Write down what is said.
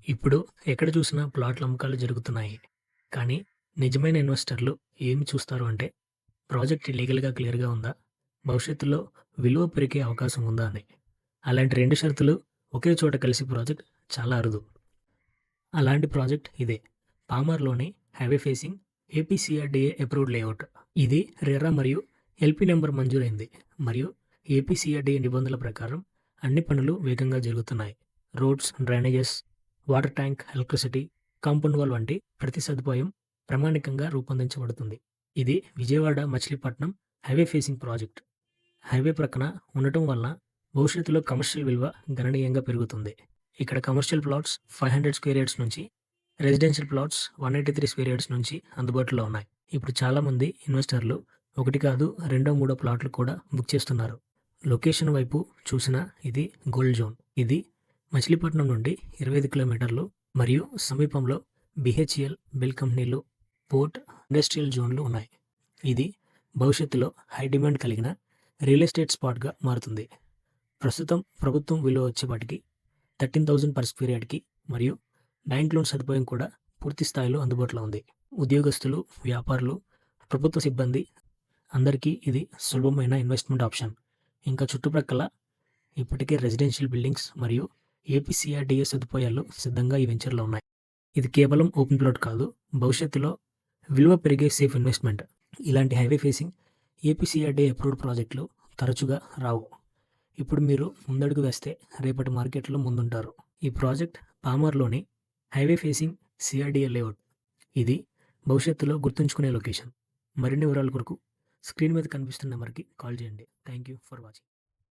ఇప్పుడు ఎక్కడ చూసినా ప్లాట్ల అమ్మకాలు జరుగుతున్నాయి. కానీ నిజమైన ఇన్వెస్టర్లు ఏమి చూస్తారు అంటే ప్రాజెక్ట్ లీగల్‌గా క్లియర్‌గా ఉందా? భవిష్యత్తులో విలువ పెరిగే అవకాశం ఉందా అని. అలాంటి 2 షరతులు ఒకే చోట కలిసి ప్రాజెక్ట్ చాలా అరుదు. అలాంటి ప్రాజెక్ట్ ఇదే. పామర్‌లోని highway facing APCRDA approved layout. ఇది రెరా మరియు ఎల్‌పీ నంబర్ మంజూరైంది మరియు ఏపీసీఆర్‌డీఏ నిబంధనల ప్రకారం అన్ని పనులు వేగంగా జరుగుతున్నాయి. Roads, drainages, water tank, electricity, compound wall వంటి ప్రతి సదుపాయం ప్రామాణికంగా రూపొందించబడుతుంది. ఇది Vijayawada Machilipatnam highway facing project. Highway ప్రక్కన ఉండటం వలన భవిష్యత్తులో కమర్షియల్ విలువ గణనీయంగా పెరుగుతుంది. ఇక్కడ కమర్షియల్ ప్లాట్స్ 500 స్క్వేర్ యార్డ్స్ నుంచి, రెసిడెన్షియల్ ప్లాట్స్ 183 స్క్వేర్ యార్డ్స్ నుంచి అందుబాటులో ఉన్నాయి. ఇప్పుడు చాలామంది ఇన్వెస్టర్లు ఒకటి కాదు, రెండో మూడో ప్లాట్లు కూడా బుక్ చేస్తున్నారు. లొకేషన్ వైపు చూసినా ఇది గోల్డ్ జోన్. ఇది మచిలీపట్నం నుండి 25 కిలోమీటర్లు మరియు సమీపంలో బీహెచ్ఈఎల్, బెల్ కంపెనీలు, పోర్ట్, ఇండస్ట్రియల్ జోన్లు ఉన్నాయి. ఇది భవిష్యత్తులో హై డిమాండ్ కలిగిన రియల్ ఎస్టేట్ స్పాట్‌గా మారుతుంది. ప్రస్తుతం ప్రభుత్వం విలువ వచ్చేపాటికి 13,000 పర్ స్క్వేర్ యార్డ్‌కి మరియు బ్యాంక్ లోన్ సదుపాయం కూడా పూర్తి స్థాయిలో అందుబాటులో ఉంది. ఉద్యోగస్తులు, వ్యాపారులు, ప్రభుత్వ సిబ్బంది అందరికీ ఇది సులభమైన ఇన్వెస్ట్‌మెంట్ ఆప్షన్. ఇంకా చుట్టుప్రక్కల ఇప్పటికే రెసిడెన్షియల్ బిల్డింగ్స్ మరియు ఏపీసీఆర్‌డీఏ సదుపాయాలు సిద్ధంగా ఈ వెంచర్‌లో ఉన్నాయి. ఇది కేవలం ఓపెన్ ప్లాట్ కాదు, భవిష్యత్తులో విలువ పెరిగే సేఫ్ ఇన్వెస్ట్‌మెంట్. ఇలాంటి హైవే ఫేసింగ్ ఏపీసీఆర్‌డీఏ అప్రూవ్డ్ ప్రాజెక్టులు తరచుగా రావు. ఇప్పుడు మీరు ముందడుగు వేస్తే రేపటి మార్కెట్‌లో ముందుంటారు. ఈ ప్రాజెక్ట్ పామర్‌లోని హైవే ఫేసింగ్ సీఆర్‌డీఏ లేఅవుట్. ఇది భవిష్యత్తులో గుర్తుంచుకునే లొకేషన్. మరిన్ని వివరాల కొరకు స్క్రీన్ మీద కనిపిస్తున్న నెంబర్‌కి కాల్ చేయండి. Thank you for watching.